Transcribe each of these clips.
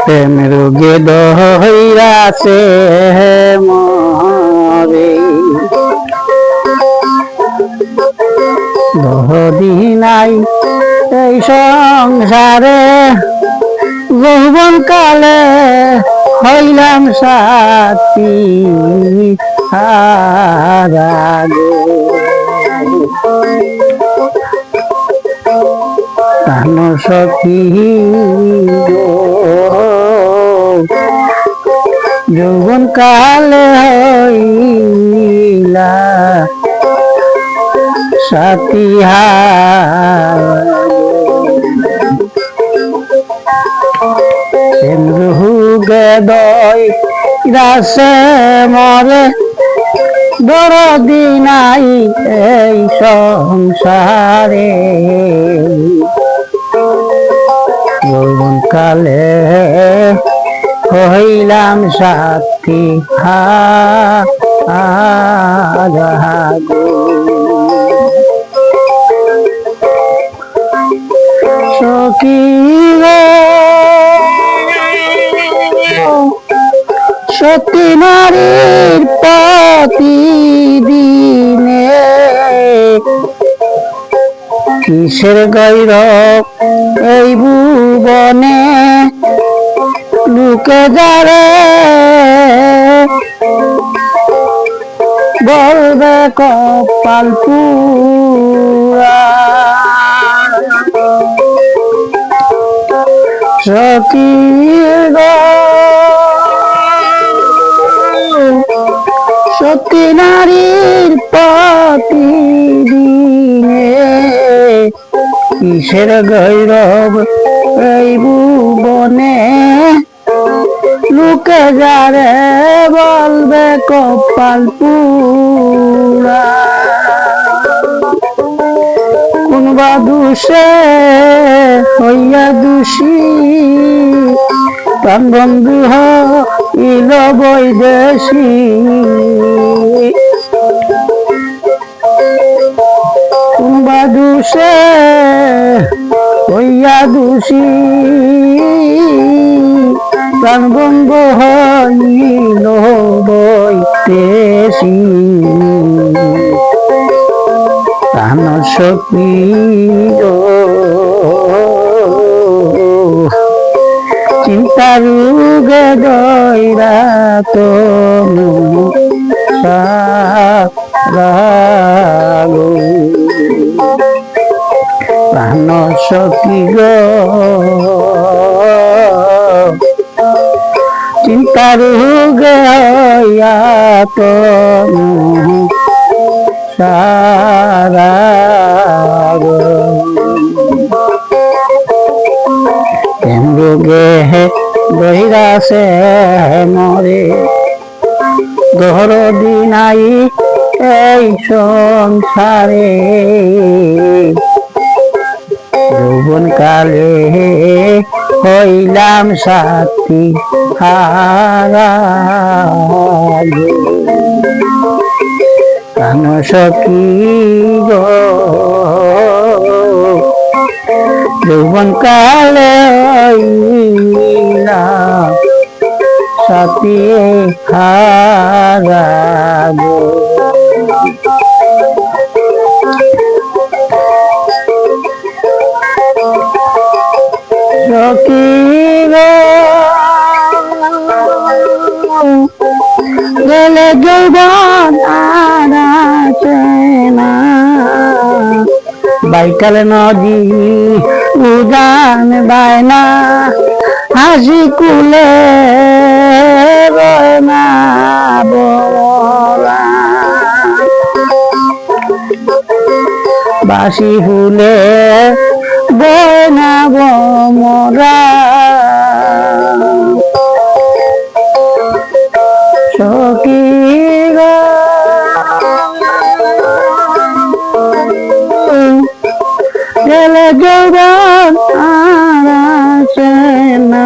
প্রেম রোগে দহইরাছে মরে দহদি নাই এই সংসারে যৌবন কালে হইলাম সাথী হারা গো প্রাণ সখী গো যৌবন কালে হইলা সাথী রুগে দই রাসে মরে দরদি নাই এই সংসারে যৌবন কালে হইলাম সাথী সখী সতী নারীর প্রতিদিনে কিসের গৈরব এই ভুবনে লুকে যারে বলবে কপাল পুরা সখী গো সতী নারীর প্রতিদিনে কিসের গৈরব এই ভুবনে লুকে যারে বলবে কপাল পুরা কোনবা দোষে হইয়া দোষী প্রাণ বন্ধু হইল বৈদেশী কোনবা দোষে হইয়া দোষী প্রাণ বন্ধু হইল বৈদেশী প্রাণ সখী গো চিন্তা রোগে দইরা তনু সারাগো প্রাণ সখী গো চিন্তা রোগে হইয়া তনু সারাগো প্রেম রোগে দহিরাছে মরে দরদি নাই এই সংসারে যৌবন কালে হইলাম সাথী হারা প্রাণ সখী গো যৌবন কালে হইলাম সাথী হারা গো সখী গো গেলে যৌবন আর আছে না বাইকাল নদী উজান বায়না হাসি কুলে রয়না বলা বাসি ফুলে বয়না বমরা সখী গো গেলে যৌবন আর আছে না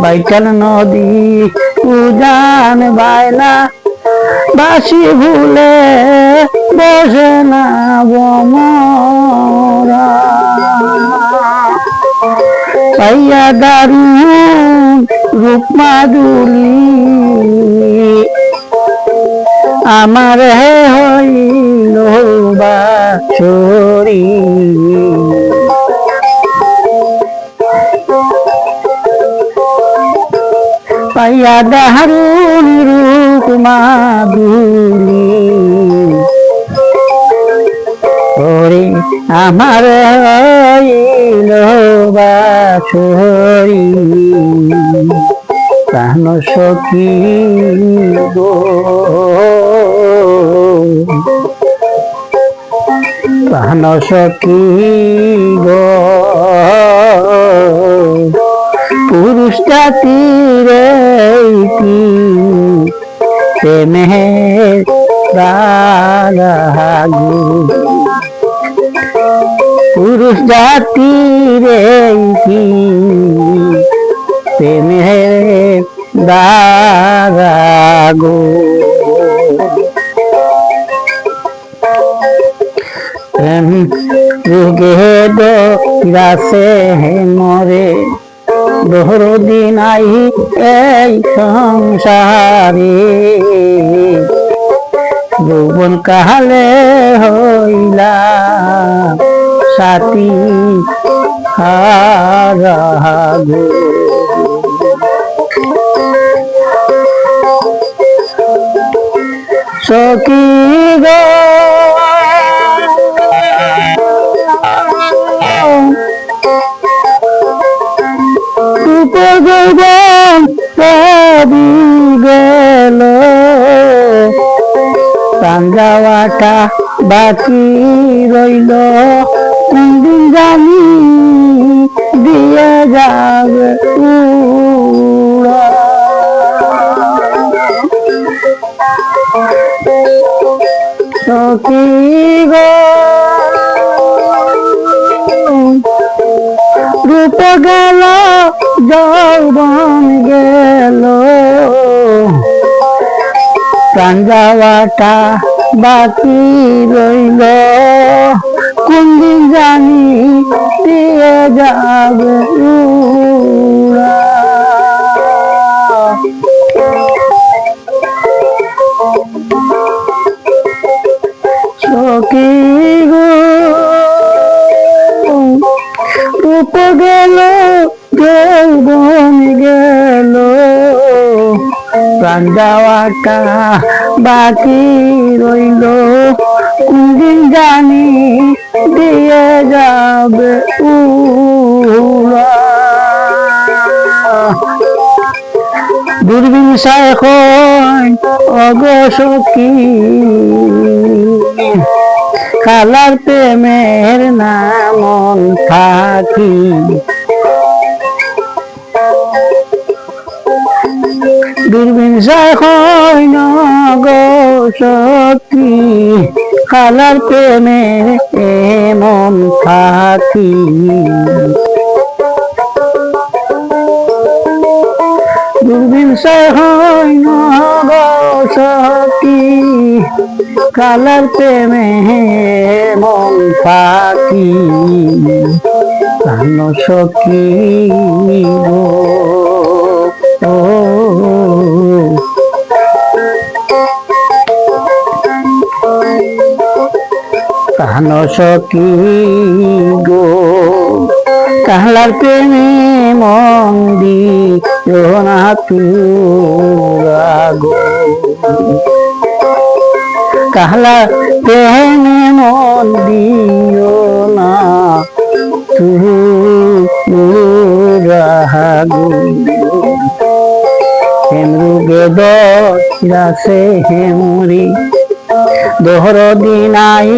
বাইকাল নদী উজান বায়না বাসি ভুলে বসে না বমরা পাইয়া দারুণ রূপ মাধুরী আমার হইল বাঁশরি পাইয়া দারুণ রূপ মাধুরী ওরে আমার হইল বাঁশরি প্রাণ সখী গো প্রাণ সখী গো পুরুষ জাতির প্রেমের রাগু পুরুষ জাতির প্রেমের রাগু রোগে দাসে মরে দহরদি নাই এই সংসারে যৌবন কালে হইলা সাথী হারাগো সখী গো যৌবন সবই গেল প্রাণ যাওয়াটা বাকি রইল কোনদিন জানি দিয়ে যাবে সখী গো রূপ গেল যৌবন গেল প্রাণ যাওয়াটা বাকি রইল কোনদিন জানি দিয়ে যাবে সখী গো রূপ গেল যৌবন গেল প্রাণ যাওয়াটা বাকি রইল কোনদিন জানি দিয়ে যাবে দুর্বিষা এখন অগসখী কালার প্রেমের নামন থাকি দুর্বিষা এখন অগসখী কালার প্রেমের এমন থাকি দুর্বিষা এখন অগসখী কালার প্রেমে মন থাকি প্রাণ সখী গো প্রাণ সখী গো কালার প্রেমে মন দিও না তুরা গো কাহলা প্রেমে মন দিও না তুরা গো হেমরুগে দাসে হেমরি দহরদি নাই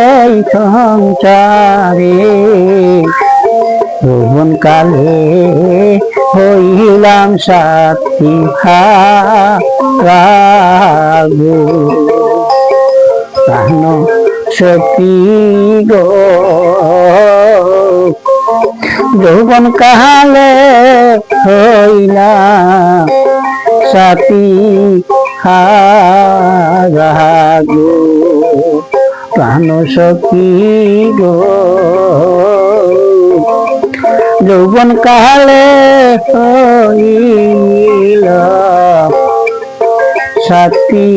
এই সংসারে যৌবন কালে হইলাম সাথী হারাগো প্রাণ সখী গো যৌবন কালে হইলাম সাথী হারাগো প্রাণ সখী গো যৌবন কালে হইল সাথী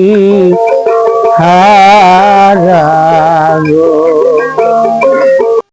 হারা গো।